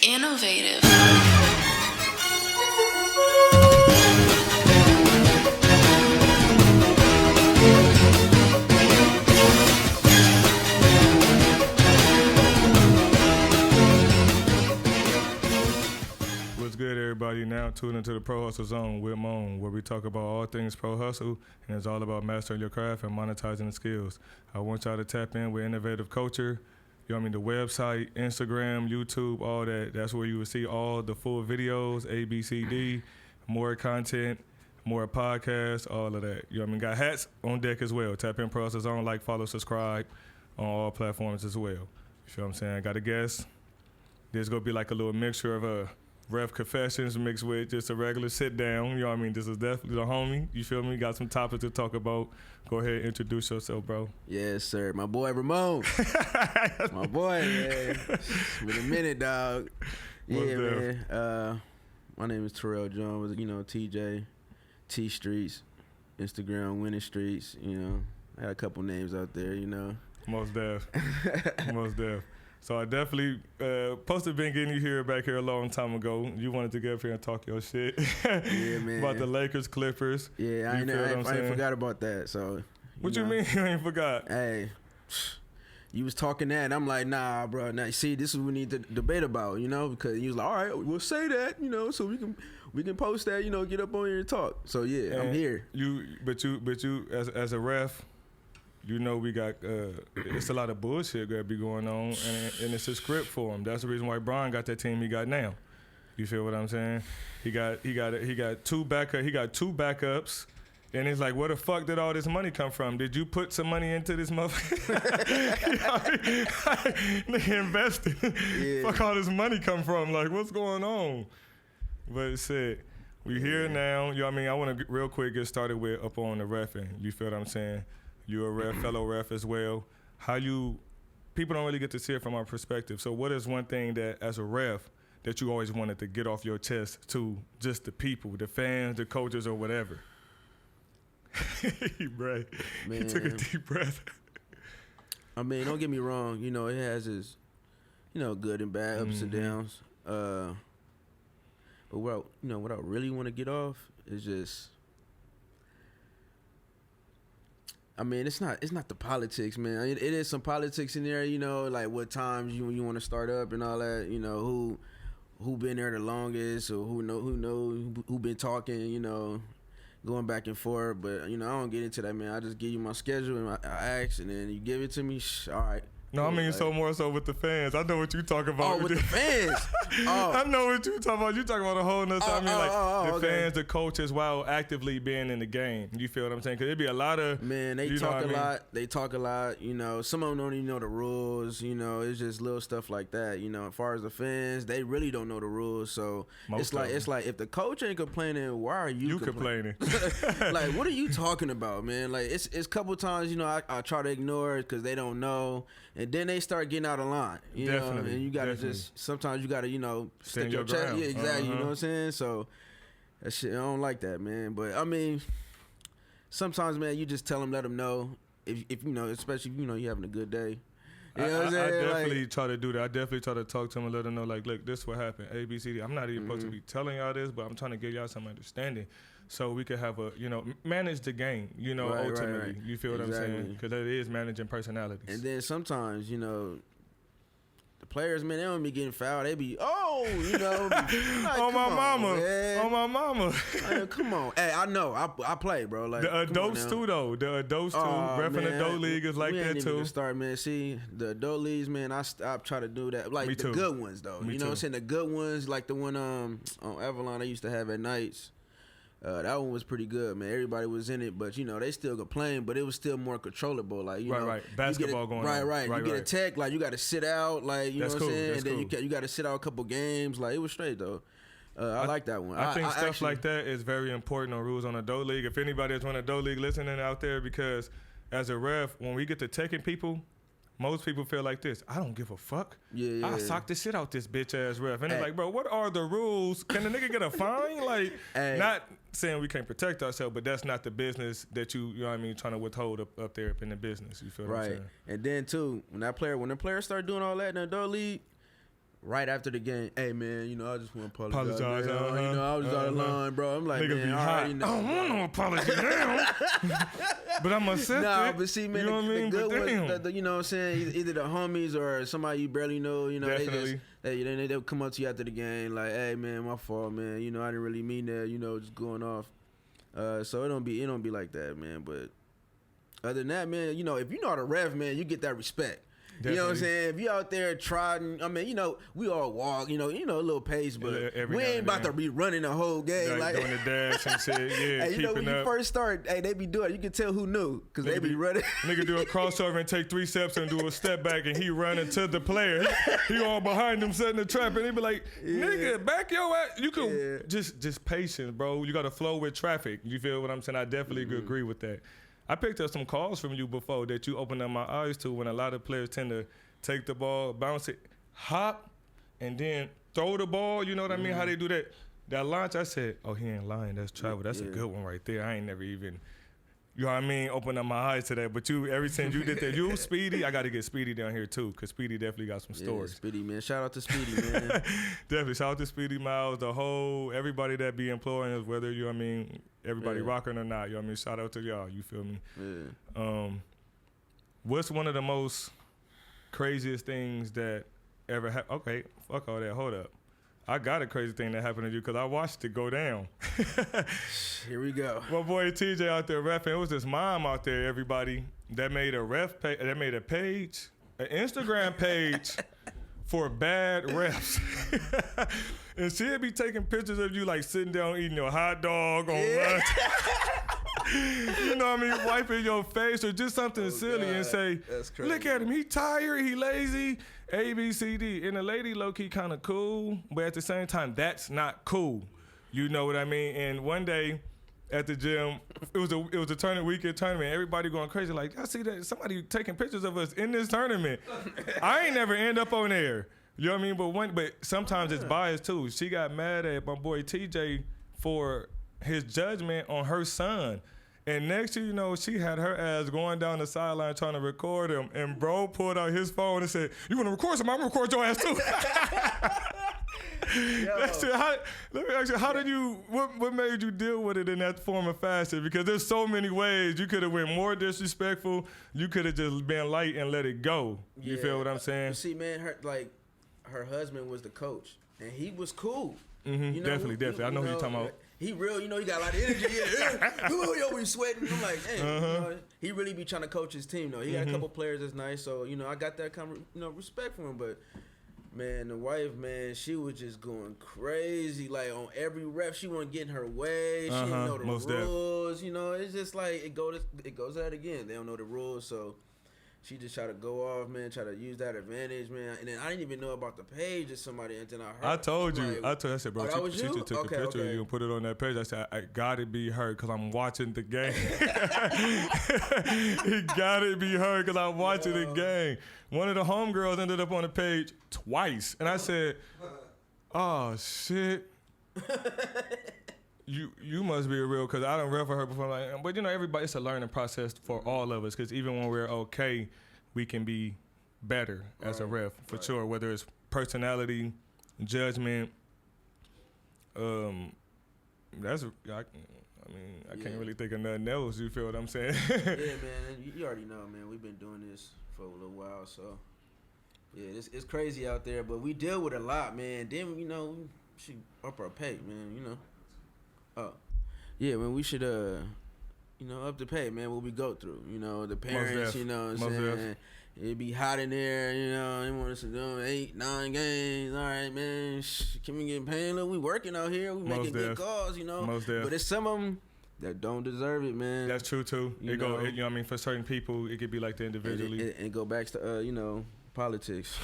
Innovative. What's good, everybody? Now tuned into the ProHustle Zone with Moan, where we talk about all things pro hustle, and it's all about mastering your craft and monetizing the skills. I want y'all to tap in with innovative culture. You know what I mean? The website, Instagram, YouTube, all that. That's where you will see all the full videos, A, B, C, D, more content, more podcasts, all of that. You know what I mean? Got hats on deck as well. Tap in ProHustle Zone, like, follow, subscribe on all platforms as well. You feel what I'm saying? Got a guest. There's going to be like a little mixture of ref confessions mixed with just a regular sit down. You know what I mean? This is definitely the homie. You feel me? Got some topics to talk about. Go ahead, introduce yourself, bro. Yes, sir. My boy Ramon. My boy, man. It's been a minute, dog. Yeah, man. My name is Terrell Jones. You know, TJ, T Streets, Instagram, Winning Streets. You know, I had a couple names out there. You know. Most def. Most def. So I definitely supposed to been getting you back here a long time ago. You wanted to get up here and talk your shit. Yeah, man. About the Lakers, Clippers. Yeah, I ain't forgot about that. So what you mean you ain't forgot? Hey, you was talking that, and I'm like, nah, bro. Now, see, this is what we need to debate about, you know, because he was like, all right, we'll say that, you know, so we can post that, you know, get up on here and talk. So yeah, and I'm here. But you as a ref. You know we got it's a lot of bullshit that be going on, and it's a script for him. That's the reason why Brian got that team he got now. You feel what I'm saying? He got two backups, and it's like, where the fuck did all this money come from? Did you put some money into this motherfucker? Nigga invested. Yeah. Fuck all this money come from? Like, what's going on? But shit, we here now. You know what I mean? I want to real quick get started with up on the reffing. You feel what I'm saying? You're a ref, fellow ref as well. People don't really get to see it from our perspective. So what is one thing that, as a ref, that you always wanted to get off your chest to just the people, the fans, the coaches, or whatever? He took a deep breath. I mean, don't get me wrong. You know, it has its, you know, good and bad, ups and downs. But what I really want to get off is just, I mean, it's not the politics, man. It is some politics in there, you know, like what times you want to start up and all that, you know, who been there the longest, or who been talking, you know, going back and forth. But, you know, I don't get into that, man. I just give you my schedule and I ask, and then you give it to me. All right. No, I mean, like, so more so with the fans. I know what you talking about. Oh, with the fans. Oh. I know what you talking about. You talking about a whole nother time. The fans, the coaches, while actively being in the game. You feel what I'm saying? Because it'd be a lot of... Man, they talk a lot. They talk a lot. You know, some of them don't even know the rules. You know, it's just little stuff like that. You know, as far as the fans, they really don't know the rules. So it's like if the coach ain't complaining, why are you complaining? Like, what are you talking about, man? Like, it's a couple times, you know, I try to ignore it because they don't know. And then they start getting out of line, you know, and you gotta sometimes you gotta, you know, stick your chest. Yeah, exactly. You know what I'm saying? So that shit, I don't like that, man. But I mean, sometimes, man, you just tell them, let them know if you know, especially if you know you're having a good day. You know what I'm saying? I definitely try to do that. I definitely try to talk to them and let them know, like, look, this is what happened. A, B, C, D. I'm not even supposed to be telling y'all this, but I'm trying to give y'all some understanding. So we could have manage the game, you know, ultimately. Right. You feel what I'm saying? Because it is managing personalities. And then sometimes, you know, the players, man, they don't be getting fouled. They be, you know. Like, on my mama. Like, come on. Hey, I know. I play, bro. Like, the adults too, though. The adults too. Repping the adult league is like that too. Start, man. See, the adult leagues, man, I try to do that. Like, the good ones, though. You know what I'm saying? The good ones, like the one on Avalon I used to have at nights. That one was pretty good, man. Everybody was in it, but, you know, they still complain, but it was still more controllable. Like, you know. Right. Basketball going on. Right. You get a tech, like, you got to sit out, like, you know what I'm saying? And then you got to sit out a couple games. Like, it was straight, though. I like that one. I think stuff like that is very important on rules on adult league. If anybody that's on adult league listening out there, because as a ref, when we get to teching people, most people feel like this. I don't give a fuck. Yeah. I sock the shit out this bitch ass ref. And it's like, bro, what are the rules? Can the nigga get a fine? Like, not saying we can't protect ourselves, but that's not the business that you know what I mean, trying to withhold up there up in the business. You feel what I'm saying? And then too, when the players start doing all that in the adult league, right after the game, hey man, you know, I just want to apologize. You Uh-huh. know, I was out of line, bro. I'm like, Niggas man, be all hot. right, you know, I don't want no apology now. But I'm accept nah, it. but see, man, you know what I mean? the good But damn. ones, you know what I'm saying? Either the homies or somebody you barely know, you know, Definitely. they'll come up to you after the game like, hey man, my fault, man. You know, I didn't really mean that. You know, just going off. So it don't be like that, man. But other than that, man, you know, if you know how to ref, man, you get that respect. Definitely. You know what I'm saying? If you out there trotting, I mean, you know, we all walk, you know, a little pace, but we ain't about to be running the whole game. Like doing the dash and shit, yeah, hey, you know, when you first start, hey, they be doing it. You can tell who knew, because they be running. Nigga do a crossover and take 3 steps and do a step back, and he running to the player. He all behind him setting the trap, and he be like, nigga, back your ass. You can just patience, bro. You got to flow with traffic. You feel what I'm saying? I definitely agree with that. I picked up some calls from you before that you opened up my eyes to when a lot of players tend to take the ball, bounce it, hop, and then throw the ball. You know what I mean? How they do that. That launch, I said, oh, he ain't lying. That's travel. That's a good one right there. I ain't never even, you know what I mean, open up my eyes to that. But you, ever since you did that, you, Speedy, I got to get Speedy down here too, because Speedy definitely got some stories. Speedy, man. Shout out to Speedy, man. Definitely. Shout out to Speedy Miles, everybody that be employing us, whether, you know what I mean, everybody rocking or not. You know what I mean? Shout out to y'all. You feel me? Yeah. What's one of the most craziest things that ever happened? Okay, fuck all that. Hold up. I got a crazy thing that happened to you because I watched it go down. Here we go. My boy TJ out there rapping. It was this mom out there, everybody, that made a that made a page, an Instagram page for bad refs. And she'd be taking pictures of you like sitting down eating your hot dog on lunch. You know what I mean? Wiping your face or just something silly and say, look at him, he tired, he lazy, A, B, C, D. And the lady low-key kind of cool, but at the same time, that's not cool. You know what I mean? And one day at the gym, it was a weekend tournament. Everybody going crazy like, I see that somebody taking pictures of us in this tournament. I ain't never end up on there. You know what I mean? But sometimes it's biased too. She got mad at my boy TJ for his judgment on her son. And next thing you know, she had her ass going down the sideline trying to record him. And bro pulled out his phone and said, you want to record somebody? I'm going to record your ass too. Let me ask you, what made you deal with it in that form of fashion? Because there's so many ways. You could have went more disrespectful. You could have just been light and let it go. You feel what I'm saying? You see, man, her husband was the coach, and he was cool. Mm-hmm. You know, definitely. I know who you're talking about. He real, you know, he got a lot of energy. He always sweating. I'm like, damn, you know, he really be trying to coach his team, though. He got a couple players that's nice, so, you know, I got that kind of, respect for him. But, man, the wife, man, she was just going crazy. Like, on every ref, she wasn't getting her way. She didn't know the rules. You know, it's just like, it goes that again. They don't know the rules, so she just tried to go off, man, try to use that advantage, man. And then I didn't even know about the page that somebody, and then I heard. I told you. I said, bro, she just took a picture of you and put it on that page. I said, I got to be her because I'm watching the game. It got to be her because I'm watching the game. One of the homegirls ended up on the page twice. And I said, oh, shit. You must be a real, because I don't ref for her before. Like, but, you know, everybody, it's a learning process for all of us, because even when we're okay, we can be better as a ref, for sure, whether it's personality, judgment. That's, I can't really think of nothing else. You feel what I'm saying? Yeah, man. You already know, man. We've been doing this for a little while, so yeah, it's crazy out there. But we deal with a lot, man. Then, you know, she up our pay, man. You know. Oh, yeah, man. We should up the pay, man. What we go through, you know, the parents, you know what I'm saying. It be hot in there, you know. They want us to do 8, 9 games. All right, man. Can we get paid? Look, we working out here. We making good calls, you know. But it's some of them that don't deserve it, man. That's true too. You know what I mean? For certain people, it could be like that individually. And go back to politics.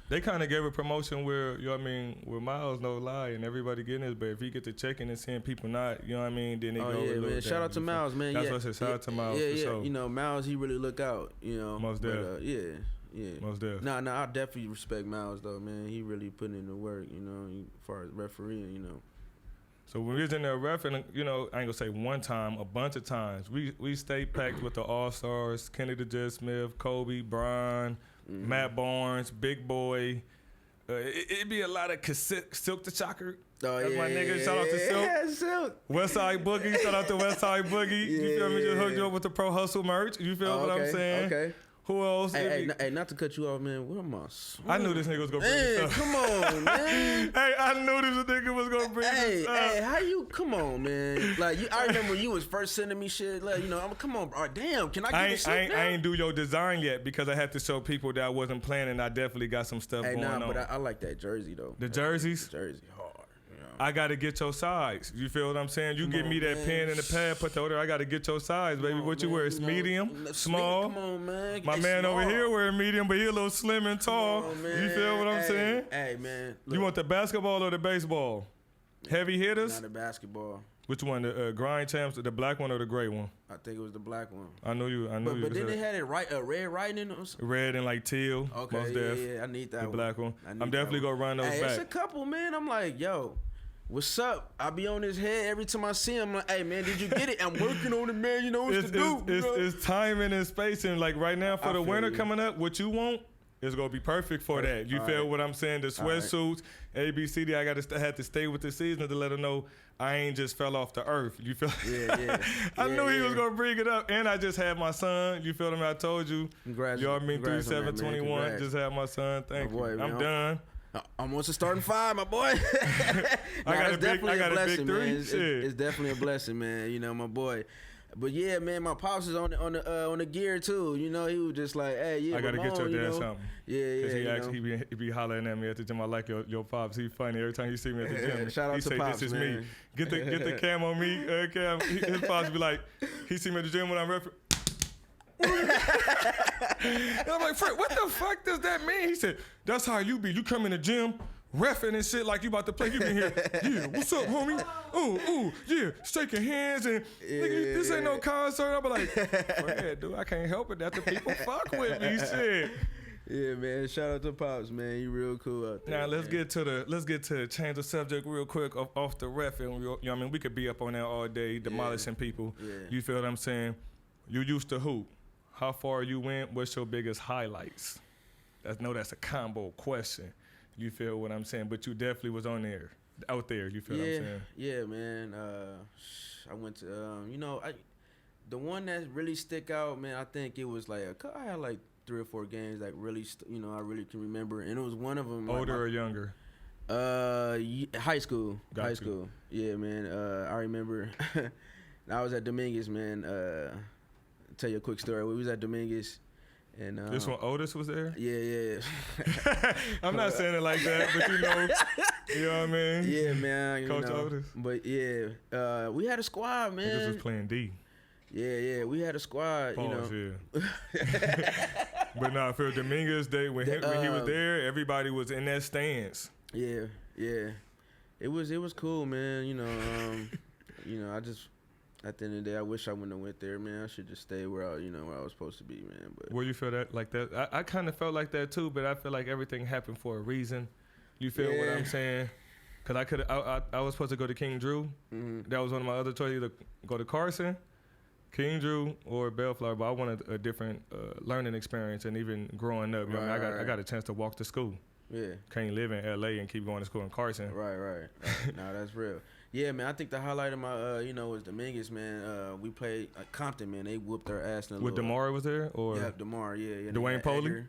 They kind of gave a promotion where, you know what I mean, where Miles no lie and everybody getting his, but if he get to checking and seeing people not, you know what I mean, then they go. Yeah, man. Shout out to Miles, man. That's what I said. Shout out to Miles. Yeah, for sure. You know, Miles, he really look out. You know, most definitely. Yeah. Most definitely. Nah, I definitely respect Miles though, man. He really putting in the work, you know, as far as refereeing, you know. So when we was in there reffing, you know, I ain't gonna say one time, a bunch of times. We stayed packed with the All-Stars, Kennedy J. Smith, Kobe, Brian, Matt Barnes, Big Boy, It'd be a lot of Silk the Shocker. Oh, That's my nigga. Shout out to Silk. Yeah, Silk. Westside Boogie. Shout out to Westside Boogie. You feel me? Just hooked you up with the ProHustle merch. You feel what I'm saying? Okay. Who else? Hey, not to cut you off, man. Where am I? I knew this nigga was gonna bring this up. Come on, man. Hey, I knew this nigga was gonna bring this up. Hey, how you? Come on, man. Like, I remember when you was first sending me shit. Like, come on, bro. Damn, can I get this shit now? I ain't do your design yet because I had to show people that I wasn't planning. I definitely got some stuff going on. But I like that jersey though. The jerseys? The jersey hard. I gotta get your size. You feel what I'm saying? You give me that pen and the pad, put the order. I gotta get your size, baby. What you wear? It's medium, small. Come on, man. My man over here wearing medium, but he a little slim and tall. You feel what I'm saying? Hey, man. Look. You want the basketball or the baseball? Heavy hitters? Not the basketball. Which one? The grind champs, the black one or the gray one? I think it was the black one. I know you. But then they had it red writing in it. Red and like teal. Okay, yeah. I need that the one. black one. I'm definitely gonna run those back. It's a couple, man. I'm like, yo. What's up? I be on his head every time I see him. I'm like, hey, man, did you get it? I'm working on it, man. You know what to do. It's timing and spacing. Like right now for the winter coming up, what you want is going to be perfect for that. You feel what I'm saying? The sweatsuits, A, B, C, D. I had to stay with the season to let them know I ain't just fell off the earth. You feel? Yeah. I knew he was going to bring it up. And I just had my son. You feel me? I told you. Congrats. You all mean 3721. Just had my son. Thank you. Boy, I'm done. I'm almost a starting five, my boy. I got a big 3. It's definitely a blessing, man. You know, my boy. But yeah, man, my pops is on the gear too. You know, he was just like, hey, yeah, I gotta get your dad something. Yeah. He be hollering at me at the gym. I like your pops. He funny every time he see me at the gym. Shout out he to say, pops, this is man. me. Get the cam on me. Cam. His pops be like, he see me at the gym when I'm referee. And I'm like, Fred, what the fuck does that mean? He said, that's how you be. You come in the gym, reffing and shit like you about to play. You been here, yeah, what's up, homie? Ooh, yeah, shaking hands and nigga, this ain't no concert. I'm like, Fred, dude, I can't help it that the people fuck with me, shit. Yeah, man. Shout out to Pops, man. You real cool out there. Now let's get to change the subject real quick off the ref. And you know what I mean, we could be up on there all day demolishing people. Yeah. You feel what I'm saying? You used to hoop. How far you went? What's your biggest highlights? That's a combo question. You feel what I'm saying? But you definitely was out there. You feel what I'm saying? Yeah, man. I went to, the one that really stick out, man. I think it was like I had like 3 or 4 games that really, I really can remember, and it was one of them. Older or younger? High school. High school. Yeah, man. I remember. I was at Dominguez, man. Tell you a quick story. We was at Dominguez, and this one Otis was there. Yeah. I'm not saying it like that, but you know what I mean. Yeah, man. Coach Otis. But yeah, we had a squad, man. Niggas was playing D. Yeah, we had a squad. Pause, yeah. But nah, for Dominguez Day when he was there, everybody was in that stance. Yeah. It was cool, man. I just. At the end of the day, I wish I wouldn't have went there, man. I should just stay where I was supposed to be, man. But where you feel that like that? I kind of felt like that too, but I feel like everything happened for a reason. You feel what I'm saying? Cause I was supposed to go to King Drew. Mm-hmm. That was one of my other choices, either go to Carson, King Drew, or Bellflower. But I wanted a different learning experience, and even growing up, I got a chance to walk to school. Yeah, can't live in LA and keep going to school in Carson. Right. No, that's real. Yeah, man, I think the highlight of my, was Dominguez, man. We played Compton, man. They whooped our ass. With DeMar was there? Or? Yeah, DeMar, yeah. Dwayne Poley?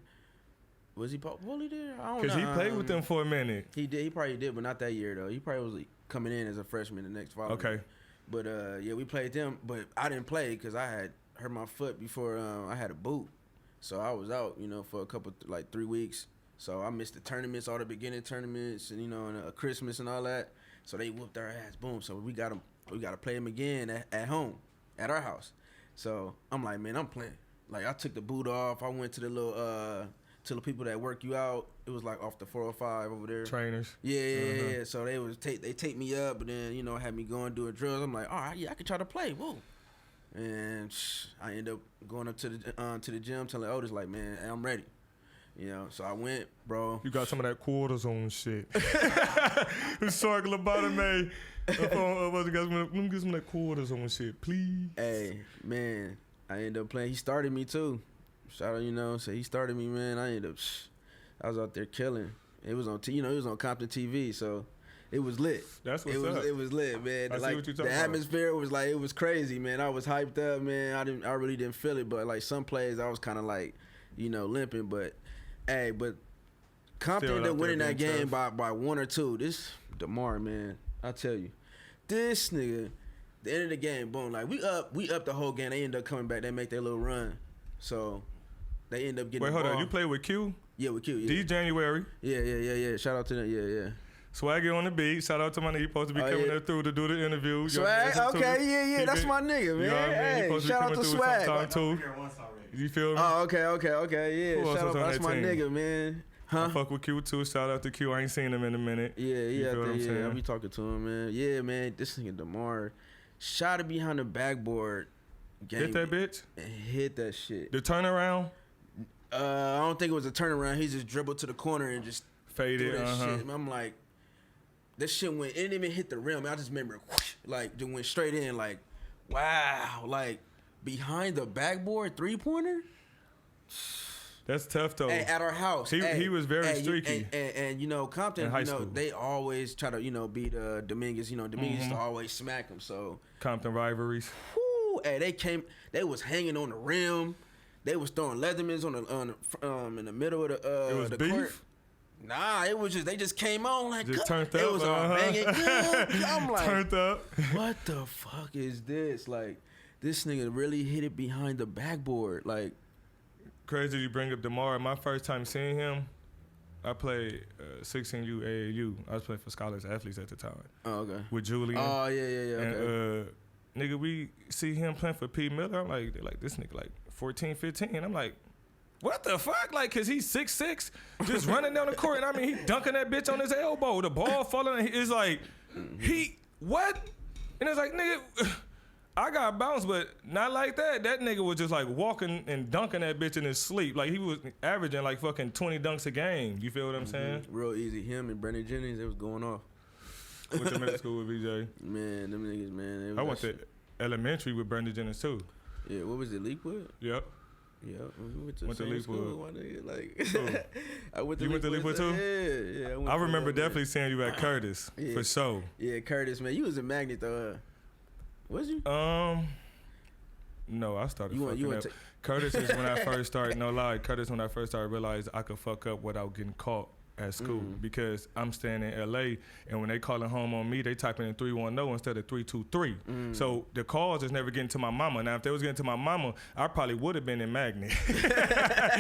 Was he Poley there? I don't know. Because he played with them for a minute. He did. He probably did, but not that year, though. He probably was coming in as a freshman the next fall. Okay. But, we played them. But I didn't play because I had hurt my foot before I had a boot. So I was out, for a couple, 3 weeks. So I missed the tournaments, all the beginning tournaments, and, and Christmas and all that. So they whooped our ass, boom. So we got to play them again at home, at our house. So I'm like, man, I'm playing. Like I took the boot off. I went to the little to the people that work you out. It was like off the 405 over there. Trainers. Yeah. So they take me up, but then had me going doing drills. I'm like, all right, yeah, I can try to play. Whoa. And I end up going up to the gym, telling Otis like, man, I'm ready. So I went, bro. You got some of that cortisone shit. Circle bottom, man. Let me get some of that cortisone shit, please. Hey, man, I ended up playing. He started me too. Shout out, so he started me, man. I was out there killing. It was on, it was on Compton TV, so it was lit. That's what's up. It was lit, man. I see what you're talking the atmosphere was like, it was crazy, man. I was hyped up, man. I really didn't feel it, but like some plays, I was kind of like, limping. But Compton ended up winning that game by 1 or 2. This DeMar, man, I tell you, this nigga. The end of the game, boom, like we up the whole game. They end up coming back. They make their little run, so they end up getting. Wait, hold on. You play with Q? Yeah, with Q. Yeah. D January. Yeah. Shout out to them. Yeah. Swaggy on the beat. Shout out to my nigga. He supposed to be coming there through to do the interview. Swag, okay, yeah. That's my nigga, man. You know what I mean? Hey, shout out to Swag. Too. You feel me? Oh, okay. Yeah, shout out. That's my nigga, man. Huh? I fuck with Q too. Shout out to Q. I ain't seen him in a minute. Yeah. I be talking to him, man. Yeah, man. This nigga DeMar. Shot it behind the backboard. Hit that bitch? And hit that shit. The turnaround? I don't think it was a turnaround. He just dribbled to the corner and just faded. That shit. I'm like, that shit went, it didn't even hit the rim. I just remember, whoosh, like, just went straight in. Like, wow. Like, behind the backboard 3-pointer? That's tough though. Hey, at our house, he was very streaky. And Compton, they always try to beat Dominguez. Dominguez used to always smack him. So Compton rivalries. Whoo, hey, they was hanging on the rim. They was throwing Leathermans on in the middle of the beef? court. Nah, it was they just came on like just turned up. It was all banging good. I'm like, turned up. What the fuck is this? Like, this nigga really hit it behind the backboard. Like. Crazy you bring up DeMar. My first time seeing him, I played 16U AAU. I was playing for Scholars Athletes at the time. Oh, okay. With Julian. Oh, yeah. And okay. nigga, we see him playing for P. Miller. I'm like, this nigga like 14, 15. And I'm like, what the fuck? Like, cause he's 6'6", just running down the court. And I mean, he dunking that bitch on his elbow. The ball falling. It's like, what? And it's like, nigga. I got bounced, but not like that. That nigga was just like walking and dunking that bitch in his sleep. Like he was averaging like fucking 20 dunks a game. You feel what I'm saying? Real easy. Him and Brandon Jennings, it was going off. Went to middle school with VJ. Man, them niggas, man. I went to elementary with Brandon Jennings too. Yeah, what was it, Leakwood? Yep. Yeah, we went to Leakwood. I went to you went to Leakwood too? Yeah. I remember definitely seeing you at Curtis for sure. Yeah, Curtis, man. You was a magnet though. Was you? No, I started fucking up. Curtis is when I first started, no lie, Curtis when I first started realized I could fuck up without getting caught at school because I'm staying in LA and when they calling home on me, they typing in 310 instead of 323. So the calls is never getting to my mama. Now if they was getting to my mama, I probably would have been in Magnet. I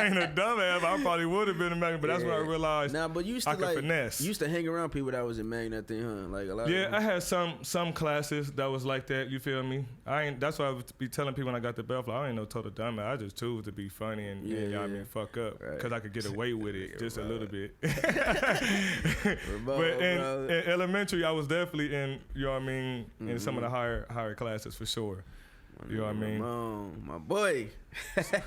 ain't a dumbass. I probably would have been in Magnet, but that's when I realized but you used to, I could finesse. You used to hang around people that was in Magnet thing, huh? Like a lot. Yeah, I had some classes that was like that. You feel me? That's why I would be telling people when I got the belt. I ain't no total dumbass. I just choose to be funny and y'all mean fuck up because I could get away with it. Just a little bit. But in elementary, I was definitely in, you know what I mean, in some of the higher classes for sure. You know what I mean? Ramon, my boy. You say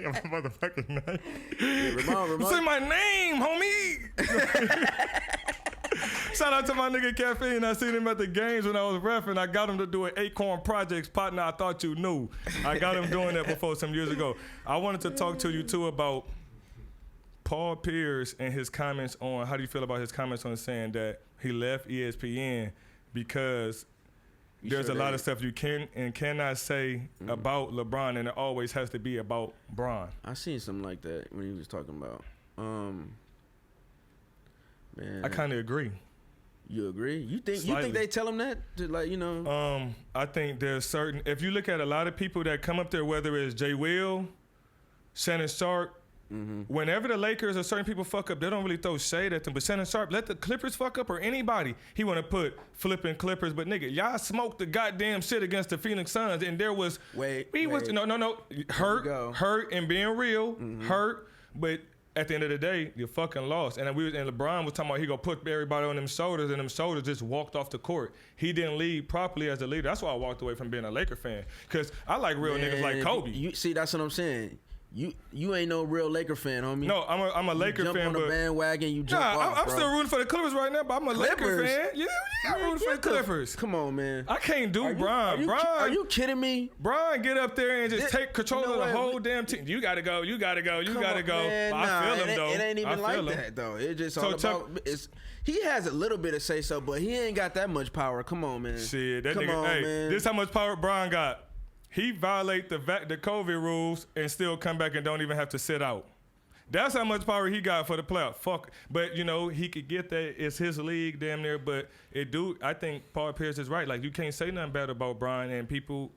my motherfucking name. Yeah, Ramon. Say my name, homie. Shout out to my nigga Caffeine. I seen him at the games when I was reffing. I got him to do an Acorn Projects partner. I thought you knew. I got him doing that before some years ago. I wanted to talk to you too about Paul Pierce and his comments on, how do you feel about his comments on saying that he left ESPN because there's a lot of stuff you can and cannot say about LeBron and it always has to be about Bron. I seen something like that when he was talking about. Man, I kind of agree. You agree? You think Slightly. they tell him that to, like, you know? I think there's certain, if you look at a lot of people that come up there, whether it's Jay Will, Shannon Sharp, whenever the Lakers or certain people fuck up, they don't really throw shade at them. But Shannon Sharp, let the Clippers fuck up or anybody. He want to put flipping Clippers. But nigga, y'all smoked the goddamn shit against the Phoenix Suns. And there was, no, hurt and being real, hurt. But at the end of the day, you fucking lost. And LeBron was talking about he gonna put everybody on them shoulders, and them shoulders just walked off the court. He didn't lead properly as a leader. That's why I walked away from being a Laker fan. Because I like real niggas like Kobe. See, that's what I'm saying. You ain't no real Laker fan, homie. No, I'm a Laker fan. You jump on the bandwagon, you jump off, I'm still rooting for the Clippers right now, but I'm a Laker fan. Yeah, I'm rooting for the Clippers. Come on, man. I can't do Bron. Are you kidding me? Bron, get up there and just take control of the whole damn team. You gotta go. You gotta go. Man, I feel him though. It ain't even like that though. It's just all about. He has a little bit of say so, but he ain't got that much power. Come on, man. Shit, that nigga. Hey, this how much power Bron got. He violate the COVID rules and still come back and don't even have to sit out. That's how much power he got for the playoff. Fuck. But, you know, he could get that. It's his league damn near. But I think Paul Pierce is right. Like, you can't say nothing bad about Bron and people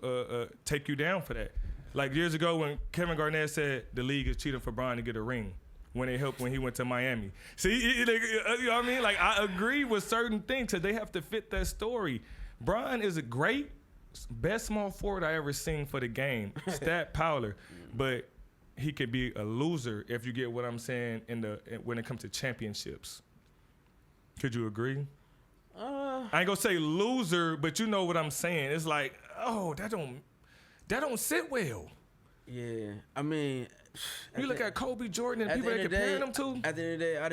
take you down for that. Like, years ago when Kevin Garnett said the league is cheating for Bron to get a ring when they helped when he went to Miami. See, you know what I mean? Like, I agree with certain things because they have to fit that story. Bron is a great, best small forward I ever seen for the game. Stat Powler. But he could be a loser if you get what I'm saying when it comes to championships. Could you agree? I ain't gonna say loser, but you know what I'm saying. It's like, oh, that don't sit well. Yeah, I mean, you look at Kobe, Jordan, and people they comparing them to. At the end of the day, I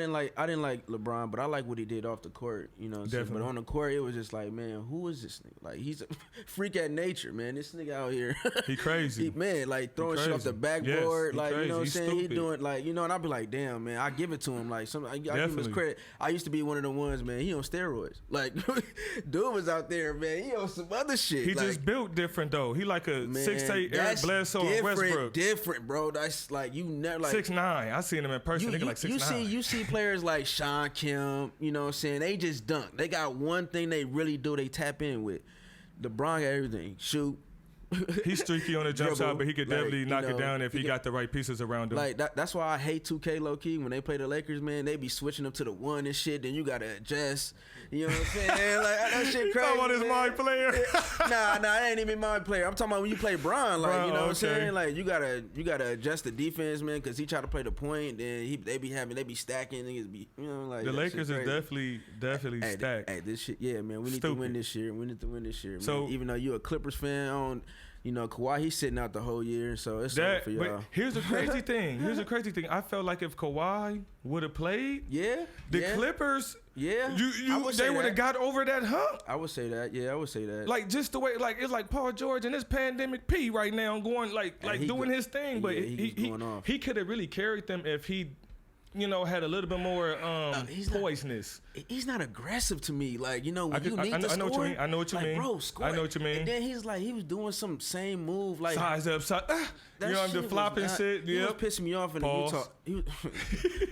didn't like LeBron, but I like what he did off the court. You know, but on the court, it was just like, man, who is this nigga? Like, he's a freak at nature, man. This nigga out here, he crazy, like throwing shit off the backboard, like crazy. You know what I'm saying? Stupid. He doing like, you know, and I'll be like, damn, man, I give it to him. Like, I give him his credit. I used to be one of the ones, man. He on steroids. Like, dude was out there, man. He on some other shit. He just built different though. He like a 6'8" Eric Bledsoe and Westbrook. Different, bro. That's like you never like 6'9". I seen him in person. Nigga like 6'9". You see players like Sean Kemp. You know what I'm saying? They just dunk. They got one thing they really do. They tap in with. LeBron got everything. Shoot. He's streaky on the jump shot, but he could definitely knock it down if he got the right pieces around him. Like that's why I hate 2K low key. When they play the Lakers, man, they be switching up to the one and shit. Then you gotta adjust. You know what I'm saying? Like that shit crazy. You talking about his mind player? Nah, it ain't even mind player. I'm talking about when you play Bron. Like you know what I'm saying? Like you gotta adjust the defense, man, because he try to play the point. Then they be stacking niggas. Be you know like the Lakers is definitely stacked. Hey, this shit, yeah, man. We need to win this year. Man. So even though you a Clippers fan, you know, Kawhi, he's sitting out the whole year, so it's over for y'all. But here's the crazy thing. I felt like if Kawhi would have played, the Clippers, they would have got over that hump. I would say that. Yeah, I would say that. Like just the way, like it's like Paul George in this pandemic P right now going like doing his thing, but he could have really carried them if he, you know, had a little bit more poisonous. He's not aggressive to me. Like, you know, when you need to score. I know what you mean. I know what you mean. Bro, score. I know what you mean. And then he was doing some same move. Like, size up, you know, the flopping shit. He was pissing me off in the Utah.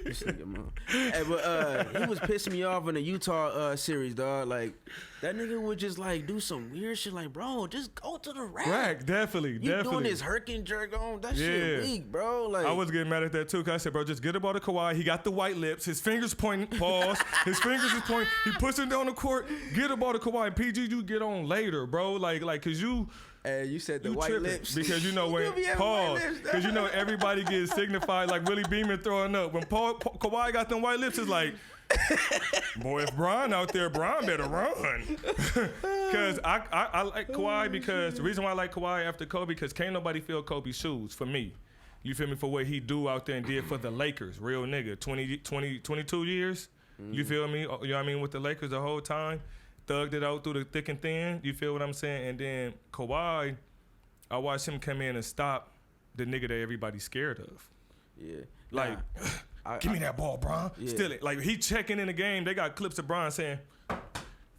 This nigga, man. Hey, but he was pissing me off in the Utah series, dog. Like, that nigga would just, like, do some weird shit. Like, bro, just go to the rack. Definitely. You doing this Herkin jerk on? That shit weak, bro. Like, I was getting mad at that, too, because I said, bro, just get about the Kawhi. He got the white lips. His fingers pointing. Pause. His fingers is pointing. He pushing down the court. Get about the Kawhi. PG, you get on later, bro. Like, cause you. Hey, you said the white tripping. lips. Because you know when pause. Because you know everybody gets signified like Willie Beeman throwing up. When Kawhi got them white lips, it's like, boy, if Bron out there, Bron better run. Because I like Kawhi because the reason why I like Kawhi after Kobe, because can't nobody fill Kobe's shoes for me. You feel me? For what he do out there and did for the Lakers. Real nigga. 22 years. You feel me? You know what I mean? With the Lakers the whole time. Thugged it out through the thick and thin. You feel what I'm saying? And then Kawhi, I watched him come in and stop the nigga that everybody's scared of. Yeah. Like, give me that ball, Bron. Yeah. Steal it. Like, he checking in the game. They got clips of Bron saying,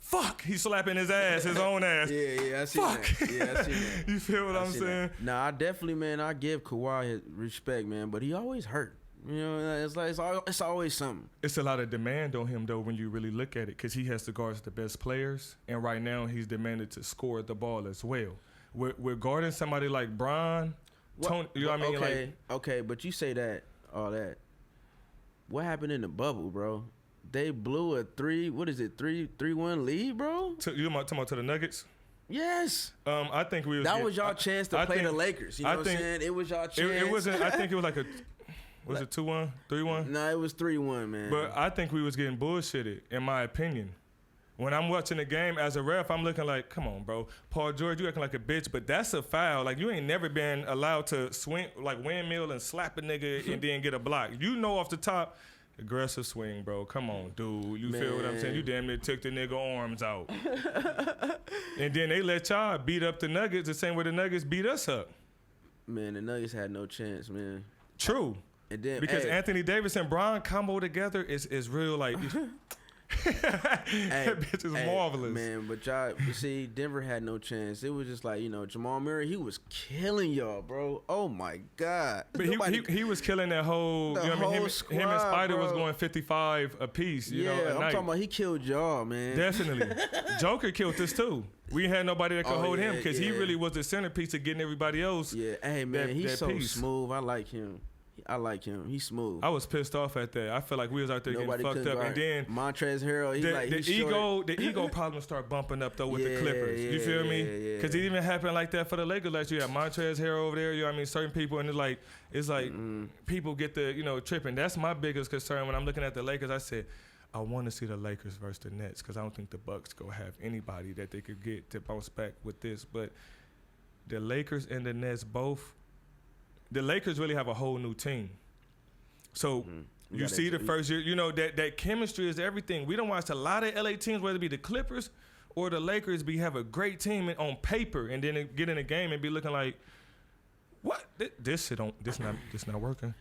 fuck. He's slapping his ass, his own ass. Yeah, I see fuck. That. Yeah, I see that. You feel what I'm saying? Nah, I definitely, man, I give Kawhi his respect, man, but he always hurt. You know, it's always something. It's a lot of demand on him, though, when you really look at it, because he has to guard the best players, and right now he's demanded to score the ball as well. We're guarding somebody like Bron, Tony, you know what I mean? Okay, but you say all that. What happened in the bubble, bro? They blew a 3-1 lead, bro? You talking about to the Nuggets? Yes. I think we was... That was y'all chance to play the Lakers. You know what I'm saying? It was y'all chance. It wasn't... I think it was like a... Was it 2-1, 3-1? No, it was 3-1, man. But I think we was getting bullshitted, in my opinion. When I'm watching the game as a ref, I'm looking like, come on, bro. Paul George, you acting like a bitch, but that's a foul. Like, you ain't never been allowed to swing, like windmill and slap a nigga and then get a block. You know off the top, aggressive swing, bro. Come on, dude. You feel what I'm saying? You damn near took the nigga arms out. And then they let y'all beat up the Nuggets the same way the Nuggets beat us up. Man, the Nuggets had no chance, man. True. And then, because Anthony Davis and Bron combo together is real, like... that bitch is marvelous, man. But y'all, you see, Denver had no chance. It was just like, you know, Jamal Murray, he was killing y'all, bro. Oh my God! But he was killing that whole. You know what I mean? Him and Spider was going 55 apiece. You know, I'm talking about he killed y'all, man. Definitely, Joker killed us too. We had nobody that could hold him because he really was the centerpiece of getting everybody else. Yeah, hey man, he's so smooth. I like him. He's smooth. I was pissed off at that. I feel like we was out there getting fucked up, and then Montrezl Harrell, the ego problems start bumping up though with the Clippers. You feel me? Because it even happened like that for the Lakers last year. You had Montrezl Harrell over there. You know what I mean? Certain people, and it's like people get the tripping. That's my biggest concern when I'm looking at the Lakers. I said, I want to see the Lakers versus the Nets because I don't think the Bucks go have anybody that they could get to bounce back with this. But the Lakers and the Nets both. The Lakers really have a whole new team. So you see the first year, you know, that chemistry is everything. We don't watch a lot of LA teams, whether it be the Clippers or the Lakers, have a great team on paper and then get in a game and be looking like, what? This not working.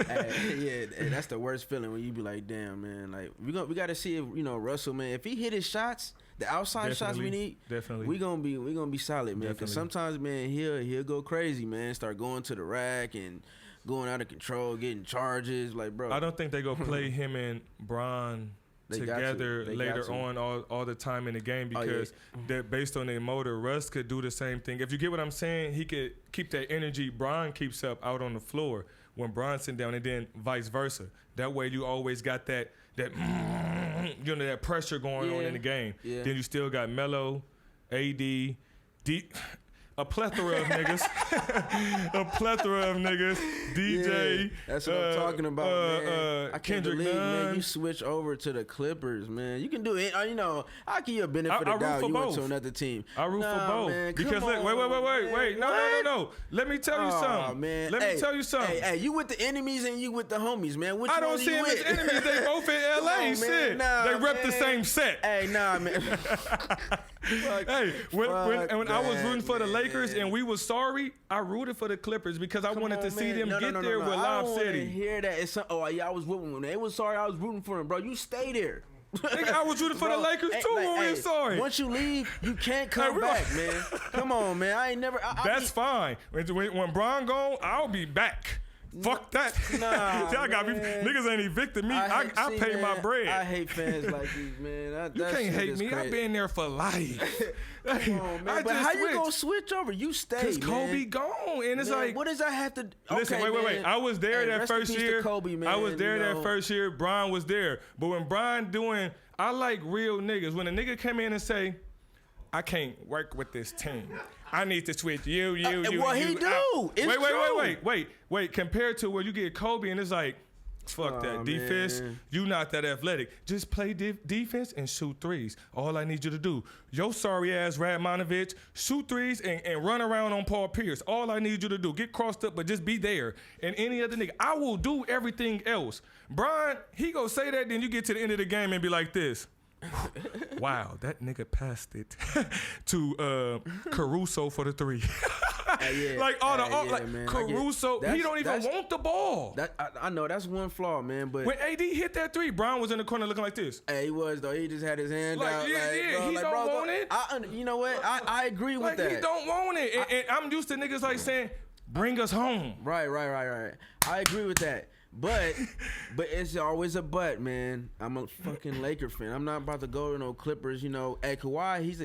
Hey, that's the worst feeling when you be like, damn, man. Like we got to see if, you know, Russell, man, if he hit his shots, the outside shots we need, we gonna be solid, man. Because sometimes, man, he'll go crazy, man. Start going to the rack and going out of control, getting charges, like, bro. I don't think they go play him and Bron together later on all the time in the game because based on their motor, Russ could do the same thing. If you get what I'm saying, he could keep that energy Bron keeps up out on the floor when Bron's sitting down, and then vice versa. That way you always got that you know, that pressure going on in the game. Yeah. Then you still got Melo, AD, a plethora of niggas. DJ. That's what I'm talking about, man. I can't believe, man, you switch over to the Clippers, man. You can do it. You know, I'll give you a benefit of the doubt. You went to another team. I root for both. Man, because wait. No. Let me tell you something. Man. Let me tell you something. Hey, you with the enemies and you with the homies, man. Which I don't see them as enemies. They both in LA. Shit. They rep the same set. Hey, nah, man. When I was rooting for the Lakers and we was sorry, I rooted for the Clippers because I wanted to see them get there with Lob City. I didn't hear that. I was rooting when they was sorry. I was rooting for them, bro. You stay there. I was rooting for the Lakers too when we were sorry. Once you leave, you can't come back, man. Come on, man. I ain't never. That's fine. When Bron gone, I'll be back. Fuck that. Y'all got me. Niggas ain't evicted me. I pay my bread. I hate fans like these, man. You can't hate me. I've been there for life. Come on, man. But how you gonna switch over? You stay, man. Because Kobe gone. And it's like. What does that have to... Listen, wait. I was there that first year. Kobe, man, I was there that first year. Bron was there. But when Bron doing... I like real niggas. When a nigga come in and say, I can't work with this team. I need to switch you. Well, he do. It's true. Wait. Compared to where you get Kobe and it's like, fuck that defense. Man. You not that athletic. Just play defense and shoot threes. All I need you to do. Yo sorry ass Radmanovich, shoot threes and run around on Paul Pierce. All I need you to do. Get crossed up, but just be there. And any other nigga, I will do everything else. Brian, he go say that, then you get to the end of the game and be like this. Wow, that nigga passed it to Caruso for the three. Man, Caruso, he don't even want the ball. I know that's one flaw, man. But when AD hit that three, Brown was in the corner looking like this. Hey, he was though. He just had his hand out. He don't want it. You know what? I agree with that. He don't want it, and I'm used to niggas like saying, "Bring us home." Right. I agree with that. But it's always a but, man. I'm a fucking Laker fan. I'm not about to go to no Clippers, you know. Hey, Kawhi, he's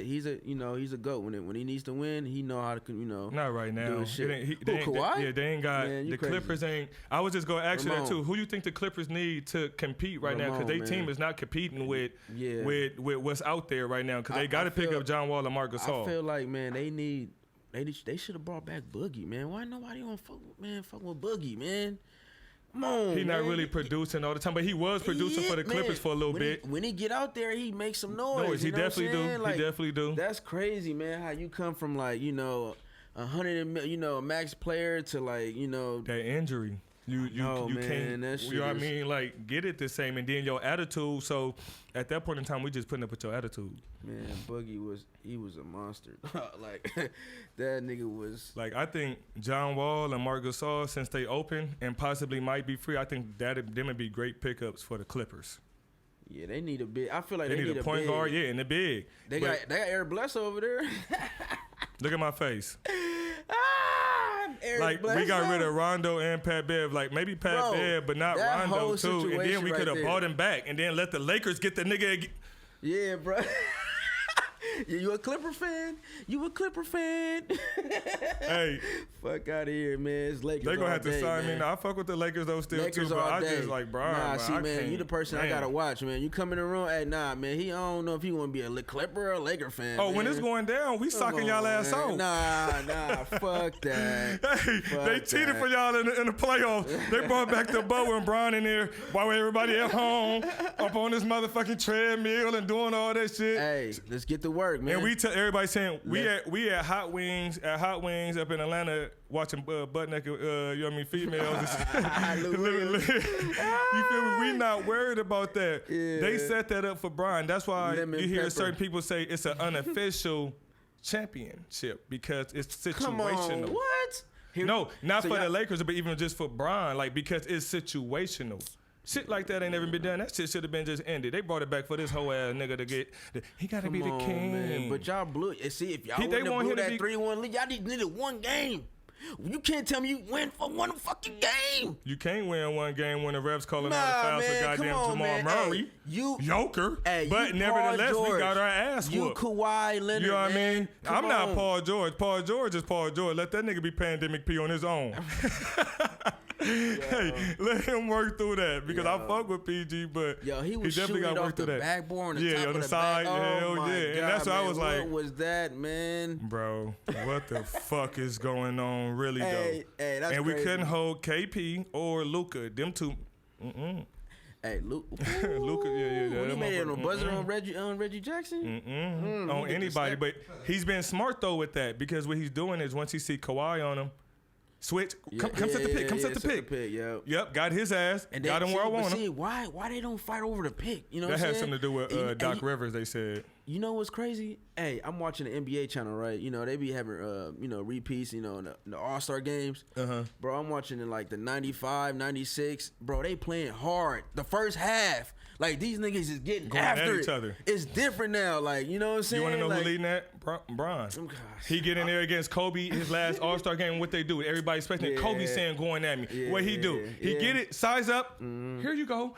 a GOAT. When he needs to win, he know how to, you know. Not right now. Do shit. Kawhi? They ain't got the crazy. Clippers ain't. I was just gonna ask you that too. Who do you think the Clippers need to compete right now? Because their team is not competing with what's out there right now. Because they got to pick up John Wall and Marc Gasol. I feel like, man, they should have brought back Boogie, man. Why nobody on fuck with Boogie, man? Come on, He not really producing all the time, but he was producing for the Clippers for a little bit. When he get out there, he makes some noise. He definitely do. Like, he definitely do. That's crazy, man. How you come from like 100, max player to like that injury. You can't. You know what I mean? Like get it the same, and then your attitude. So at that point in time, we just putting up with your attitude. Man, Boogie was a monster. Like that nigga was. Like I think John Wall and Marc Gasol, since they open and possibly might be free, I think them would be great pickups for the Clippers. Yeah, they need a big. I feel like they need a point guard. Yeah, and the big. They got Eric Bledsoe over there. Look at my face. Eric like Bledsoe. We got rid of Rondo and Pat Bev. Like maybe Pat Bev, but not Rondo too. And then we could have bought him back, and then let the Lakers get the nigga. Yeah, bro. You a Clipper fan? You a Clipper fan? Hey, fuck out of here, man. It's Lakers. They gonna have to sign man. me. Now I fuck with the Lakers though still Lakers too, but I day. just like bro. Nah, see, man, can't, you the person I gotta watch, man. You come in the room, hey, nah, man. I don't know if he want to be a Clipper or a Laker fan. Oh, man. when it's going down, we sucking y'all ass out. Nah, fuck that. Hey, fuck they cheated for y'all in the playoffs. They brought back the Bo and Bron in there while everybody at home up on this motherfucking treadmill and doing all that shit. Hey, let's get to work, man. And we tell everybody saying we at Hot Wings up in Atlanta watching butt naked you know what I mean females. You feel me? We not worried about that. Yeah. They set that up for Bron. That's why you hear certain people say it's an unofficial championship because it's situational. Come on, what? No, not for the Lakers, but even just for Bron, like because it's situational. Shit like that ain't never been done. That shit should have been just ended. They brought it back for this whole ass nigga to get. He got to be the king. Man. But y'all blew it. See, if y'all wouldn't have blew that 3-1 lead, y'all needed one game. You can't tell me you win for one fucking game. You can't win one game when the refs calling out a foul for goddamn Jamal Murray. Hey, Joker. But nevertheless, we got our ass whooped. You Kawhi Leonard. You know what I mean? I'm not on. Paul George. Paul George is Paul George. Let that nigga be Pandemic P on his own. Hey, let him work through that because I fuck with PG, but he was definitely got to work through that. Backboard on the top on of the side, hell yeah. God, And that's why I was like, what was that, man? Bro, what the fuck is going on, really though? Hey, that's and crazy. We couldn't hold KP or Luka. Them two. Hey, Luka, yeah. When he made it on a buzzer on Reggie Jackson? On anybody, but he's been smart though with that because what he's doing is once he see Kawhi on him, switch, come set the pick, come set the pick. Yep, got his ass, and got him where I want him. Why they don't fight over the pick? You know that what I'm has saying? something to do with Doc Rivers, they said. You know what's crazy? Hey, I'm watching the NBA channel, right? You know, they be having, repeats, in the All-Star games. Bro, I'm watching in like the 95, 96. Bro, they playing hard. The first half. Like, these niggas is getting going after at each other. It's different now. Like, you know what I'm saying? You want to know who leading that? Bron. He get in there against Kobe, his last All-Star game, what they do. Everybody expecting Kobe saying, going at me. What he do? He get it, size up. Here you go.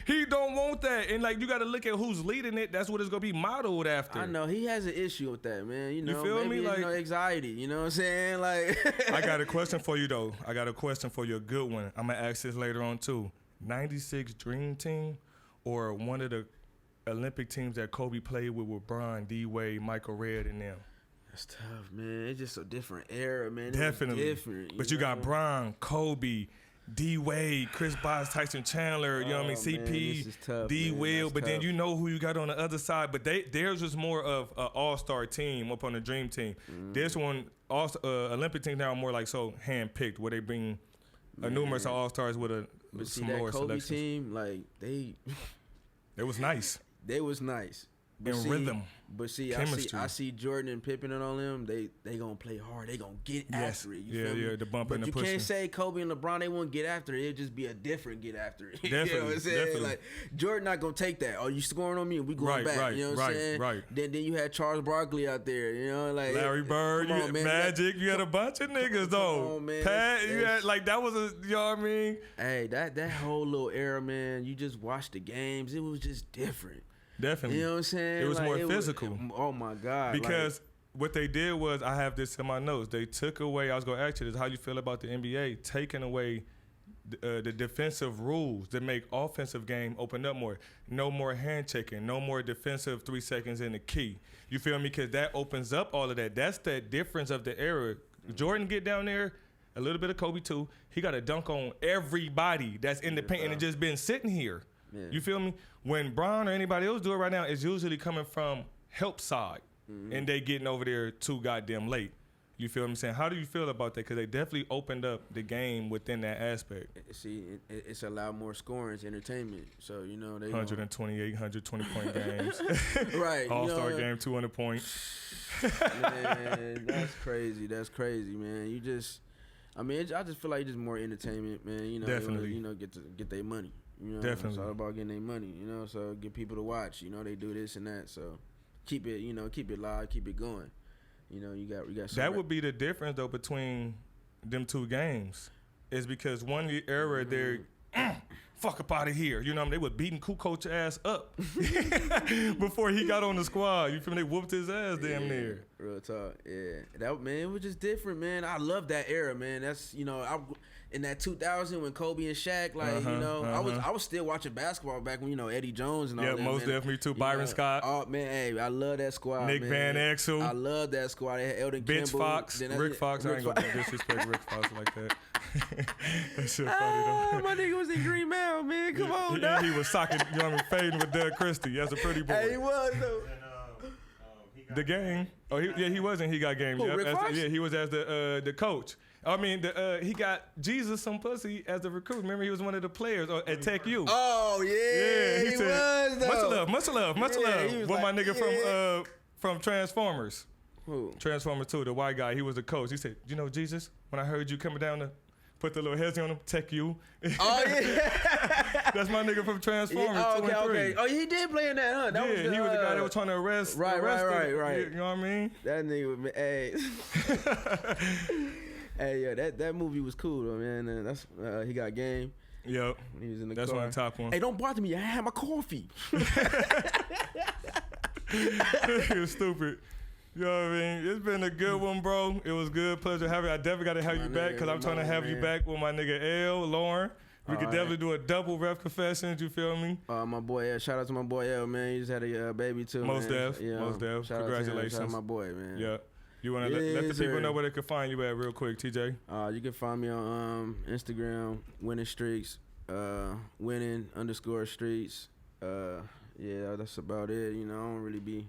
He don't want that. And, like, you got to look at who's leading it. That's what it's going to be modeled after. I know. He has an issue with that, man. You know, feel maybe me? Like, anxiety. You know what I'm saying? Like, I got a question for you, though. I got a question for you, a good one. I'm going to ask this later on, too. 96 Dream Team or one of the Olympic teams that Kobe played with Bron, D-Wade, Michael Redd, and them? That's tough, man. It's just a different era, man. Definitely. Different, but you got Bron, Kobe, D-Wade, Chris Bosh, Tyson Chandler, you know what I mean? CP, D-Will, but then you know who you got on the other side. But theirs was more of an all-star team up on the Dream Team. This one, Olympic team now more like hand-picked, where they bring numerous all-stars with some lower Kobe selections. Team, like, It was nice. They was nice. And rhythm. But see, chemistry. I see Jordan and Pippen and all them. They gonna play hard. They gonna get after it. You feel me? The bump and the pushing. But you can't say Kobe and LeBron they won't get after it. It'll just be a different get after it. Definitely, you know what I'm saying? Definitely. Like Jordan not gonna take that. Oh, you scoring on me and we going back. You know what I'm saying? Right. Then you had Charles Barkley out there. You know, like Larry Bird, you had Magic. You had a bunch of niggas though. Come on, man. Pat, you had like that was a, you know what I mean? Hey, that whole little era, man. You just watch the games. It was just different. Definitely. You know what I'm saying? It was more physical. Oh my God. Because what they did was, I have this in my notes. They took away, I was going to ask you this, how you feel about the NBA taking away the defensive rules that make offensive game open up more. No more hand checking, no more defensive 3 seconds in the key. You feel me? Because that opens up all of that. That's the difference of the era. Jordan get down there, a little bit of Kobe too. He got to dunk on everybody that's in the paint and it just been sitting here. Yeah. You feel me? When Bron or anybody else do it right now, it's usually coming from help side, and they getting over there too goddamn late. You feel what I'm saying? How do you feel about that? Because they definitely opened up the game within that aspect. See, it's allowed more scoring, it's entertainment. So, you know, they 128, 120-point games. Right. All-Star game, 200 points. Man, that's crazy. That's crazy, man. I just feel like it's just more entertainment, man. You know, definitely. Get their money. You know, definitely. It's all about getting their money, you know, so get people to watch. You know, they do this and that. So keep it live, keep it going. You know, you got. That would be the difference though between them two games, is because one era they're fuck up out of here. You know, they were beating Kukoc ass up before he got on the squad. You feel me? They whooped his ass damn near. Real talk, yeah. That man, it was just different, man. I love that era, man. That's in that 2000 when Kobe and Shaq, I was still watching basketball back when Eddie Jones and all that. Yeah, most definitely too. Byron Scott. Oh man, hey, I love that squad. Nick Van Exel. I love that squad. They had Eldon Bitch Kimball, Fox, Rick Fox. I ain't gonna disrespect Rick Fox like that. That shit funny though. My nigga was in Green Mountain, man. Come on, and he was socking, fading with Doug Christie as a pretty boy. Hey, he was though. The game. Oh, he wasn't. He got game. Who, Rick Fox? Yeah, he was as the coach. I mean, he got Jesus some pussy as the recruit. Remember, he was one of the players at Tech U. Oh yeah, he was though. Much love. With like, my nigga from Transformers. Who? Transformers 2, the white guy. He was the coach. He said, Jesus, when I heard you coming down to put the little heads on him, Tech U. Oh yeah. That's my nigga from Transformers 2 and 3. Okay. Oh, he did play in that, huh? He was the guy that was trying to arrest. Right. You know what I mean? That nigga, hey. Hey, yeah, that movie was cool though, man. And that's he got game. Yep. He was in the car. That's one of the top ones. Hey, don't bother me. I had my coffee. You're stupid. You know what I mean? It's been a good one, bro. It was good. Pleasure having you. I definitely got to have you back because I'm trying to have you back with my nigga L, Lauren. We could definitely do a double ref confessions. You feel me? My boy, shout out to my boy L, man. He just had a baby too. Most def. Congratulations. Shout out to my boy, man. Yeah. You want to let the people know where they can find you at real quick, TJ? You can find me on Instagram, winning streaks, winning_streets. Yeah, that's about it. You know, I don't really be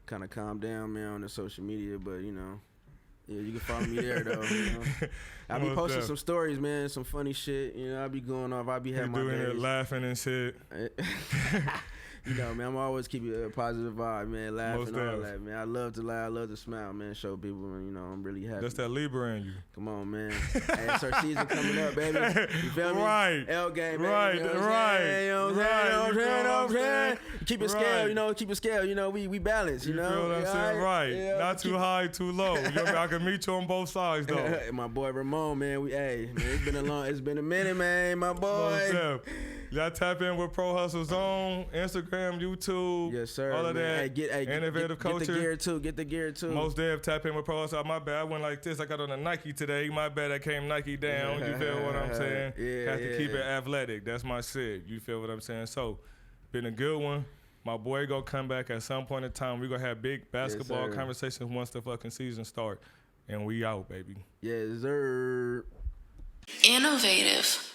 kind of calm down, man, on the social media, but yeah, you can follow me there though. I be posting some stories, man, some funny shit. I be going off. I be having my days. Laughing and shit. Man, I'm always keeping a positive vibe, man, laughing all that, man. I love to laugh, I love to smile, man, show people, I'm really happy. That's that Libra in you. Come on, man. Hey, it's our season coming up, baby. You feel me? Right. L game, baby. Right, You know what I'm saying? Keep it scale, keep it scale. We balance, You feel what I'm saying? Right. Yeah, not too high, too low. I can meet you on both sides, though. My boy Ramon, man, it's been a minute, man, my boy. Y'all tap in with ProHustle Zone, Instagram, YouTube. Yes, sir. All of man. that. Innovative culture. Get the gear too. Most dev tap in with ProHustle. My bad. I went like this. I got on a Nike today. My bad. I came Nike down. You feel what I'm saying? Have to keep it athletic. That's my shit. You feel what I'm saying? So, been a good one. My boy gonna come back at some point in time. We gonna have big basketball conversations once the fucking season start. And we out, baby. Yes, sir. Innovative.